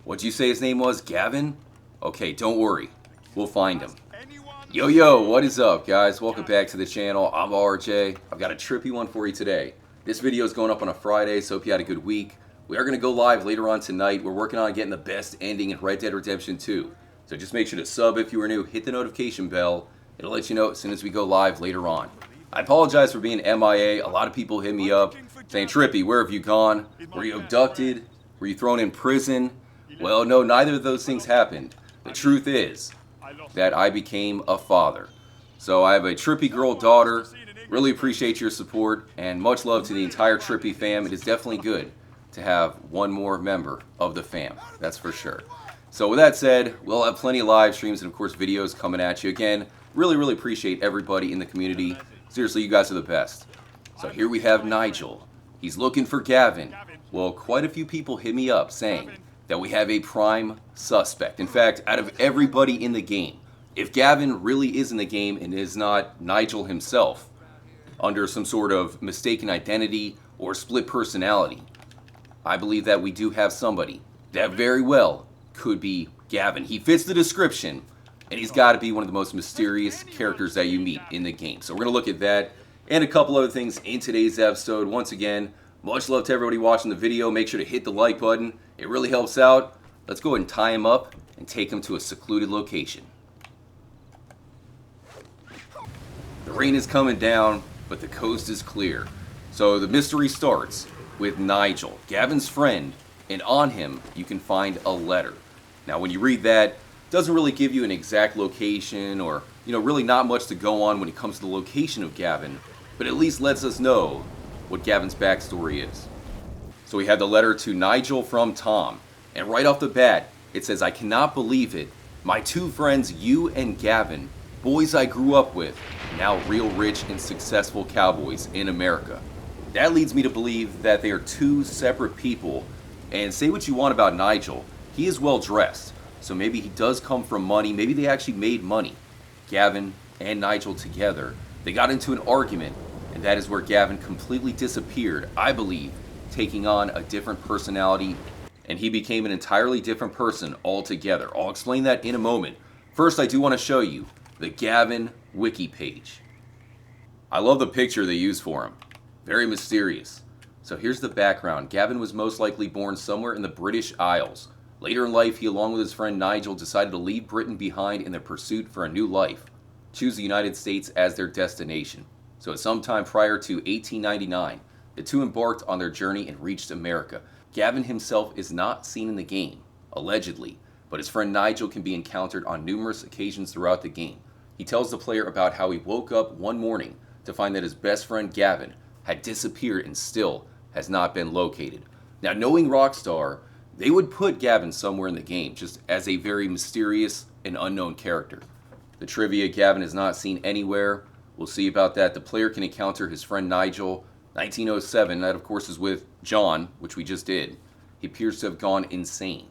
What'd you say his name was? Gavin? Okay, don't worry. We'll find him. Yo, what is up, guys? Welcome back to the channel. I'm RJ. I've got a trippy one for you today. This video is going up on a Friday, so hope you had a good week. We are going to go live later on tonight. We're working on getting the best ending in Red Dead Redemption 2. So just make sure to sub if you are new, hit the notification bell. It'll let you know as soon as we go live later on. I apologize for being MIA. A lot of people hit me up saying, Trippy, where have you gone? Were you abducted? Were you thrown in prison? Well, no, neither of those things happened. The truth is that I became a father. So I have a Trippy girl daughter. Really appreciate your support and much love to the entire Trippy fam. It is definitely good to have one more member of the fam. That's for sure. So with that said, we'll have plenty of live streams and of course videos coming at you. Again, really appreciate everybody in the community. Seriously, you guys are the best. So here we have Nigel. He's looking for Gavin. Well, quite a few people hit me up saying that we have a prime suspect. In fact, out of everybody in the game, if Gavin really is in the game and is not Nigel himself, under some sort of mistaken identity or split personality, I believe that we do have somebody that very well could be Gavin. He fits the description, and he's got to be one of the most mysterious characters that you meet in the game. So we're going to look at that and a couple other things in today's episode. Once again, much love to everybody watching the video. Make sure to hit the like button. It really helps out. Let's go ahead and tie him up and take him to a secluded location. The rain is coming down, but the coast is clear. So the mystery starts with Nigel, Gavin's friend, and on him you can find a letter. Now when you read that, it doesn't really give you an exact location or, really not much to go on when it comes to the location of Gavin, but at least lets us know what Gavin's backstory is. So we had the letter to Nigel from Tom, and right off the bat, it says, I cannot believe it. My two friends, you and Gavin, boys I grew up with, now real rich and successful cowboys in America. That leads me to believe that they are two separate people, and say what you want about Nigel, he is well dressed, so maybe he does come from money, maybe they actually made money. Gavin and Nigel together, they got into an argument, and that is where Gavin completely disappeared, I believe, taking on a different personality, and he became an entirely different person altogether. I'll explain that in a moment. First, I do want to show you the Gavin wiki page. I love the picture they used for him. Very mysterious. So here's the background. Gavin was most likely born somewhere in the British Isles. Later in life, he along with his friend Nigel decided to leave Britain behind in their pursuit for a new life, choose the United States as their destination. So at some time prior to 1899, the two embarked on their journey and reached America. Gavin himself is not seen in the game, allegedly, but his friend Nigel can be encountered on numerous occasions throughout the game. He tells the player about how he woke up one morning to find that his best friend Gavin had disappeared and still has not been located. Now, knowing Rockstar, they would put Gavin somewhere in the game just as a very mysterious and unknown character. The trivia, Gavin is not seen anywhere. We'll see about that. The player can encounter his friend Nigel, 1907, that of course is with John, which we just did. He appears to have gone insane.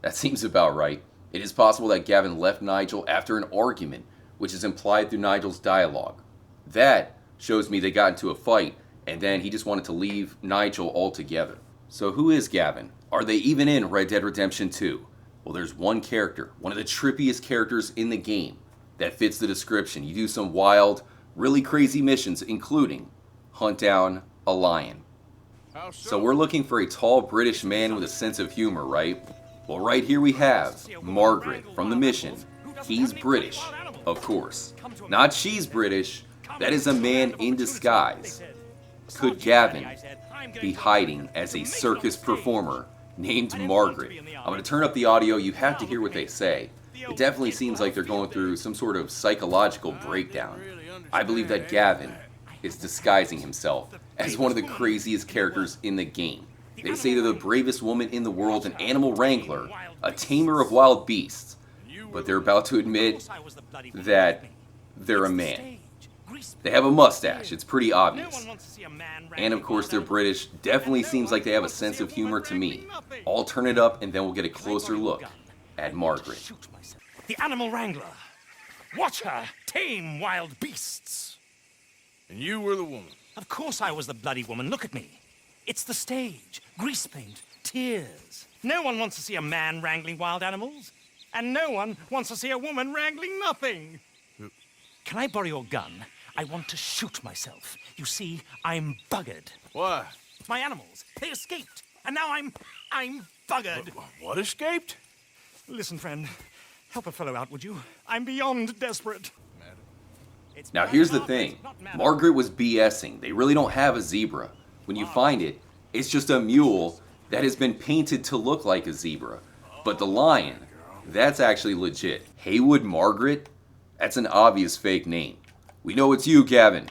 That seems about right. It is possible that Gavin left Nigel after an argument, which is implied through Nigel's dialogue. That shows me they got into a fight, and then he just wanted to leave Nigel altogether. So who is Gavin? Are they even in Red Dead Redemption 2? Well, there's one character, one of the trippiest characters in the game, that fits the description. You do some wild, really crazy missions, including hunt down a lion. So we're looking for a tall British man with a sense of humor, right? Well, right here we have Margaret from the mission. He's British, of course. Not she's British. That is a man in disguise. Could Gavin be hiding as a circus performer named Margaret? I'm going to turn up the audio. You have to hear what they say. It definitely seems like they're going through some sort of psychological breakdown. I believe that Gavin is disguising himself as one of the craziest characters in the game. They say they're the bravest woman in the world, an animal wrangler, a tamer of wild beasts, but they're about to admit that they're a man. They have a mustache, it's pretty obvious. And of course they're British. Definitely seems like they have a sense of humor to me. I'll turn it up and then we'll get a closer look at Margaret. The animal wrangler. Watch her tame wild beasts. And you were the woman. Of course I was the bloody woman. Look at me. It's the stage. Grease paint. Tears. No one wants to see a man wrangling wild animals. And no one wants to see a woman wrangling nothing. Can I borrow your gun? I want to shoot myself. You see, I'm buggered. Why? My animals, they escaped. And now I'm buggered. What escaped? Listen, friend, help a fellow out, would you? I'm beyond desperate. Now here's the thing. Margaret was BSing. They really don't have a zebra. When you find it, it's just a mule that has been painted to look like a zebra. But the lion, that's actually legit. Haywood Margaret? That's an obvious fake name. We know it's you, Gavin.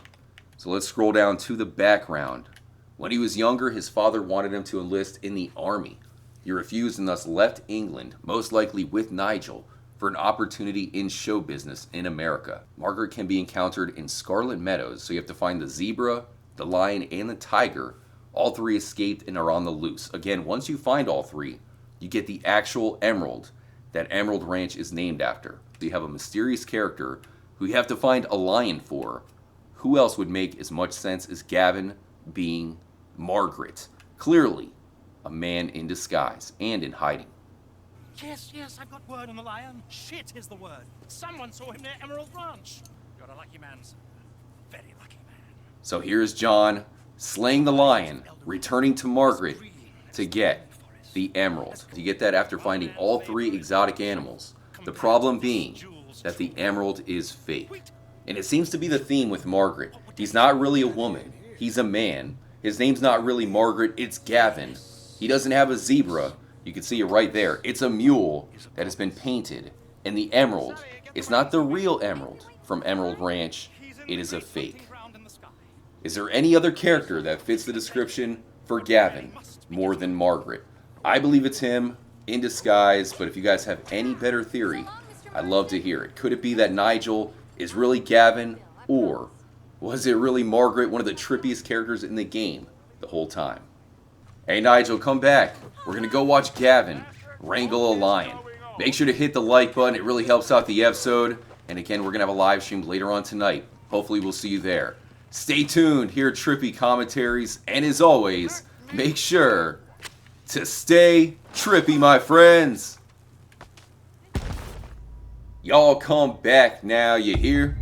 So let's scroll down to the background. When he was younger, his father wanted him to enlist in the army. He refused and thus left England, most likely with Nigel, for an opportunity in show business in America. Margaret can be encountered in Scarlet Meadows, so you have to find the zebra, the lion, and the tiger. All three escaped and are on the loose. Again, once you find all three, you get the actual emerald that Emerald Ranch is named after. So you have a mysterious character who you have to find a lion for. Who else would make as much sense as Gavin being Margaret? Clearly, a man in disguise and in hiding. Yes, I've got word on the lion. Shit is the word. Someone saw him near Emerald Ranch. You're a lucky man, sir. Very lucky man. So here's John slaying the lion, returning to Margaret to get the emerald. You get that after finding all three exotic animals. The problem being that the emerald is fake. And it seems to be the theme with Margaret. He's not really a woman. He's a man. His name's not really Margaret, it's Gavin. He doesn't have a zebra. You can see it right there. It's a mule that has been painted. And the emerald, it's not the real emerald from Emerald Ranch. It is a fake. Is there any other character that fits the description for Gavin more than Margaret? I believe it's him in disguise, but if you guys have any better theory, I'd love to hear it. Could it be that Nigel is really Gavin, or was it really Margaret, one of the trippiest characters in the game the whole time? Hey Nigel, come back. We're going to go watch Gavin wrangle a lion. Make sure to hit the like button. It really helps out the episode. And again, we're going to have a live stream later on tonight. Hopefully we'll see you there. Stay tuned here at Trippy Commentaries. And as always, make sure to stay trippy, my friends. Y'all come back now, you hear?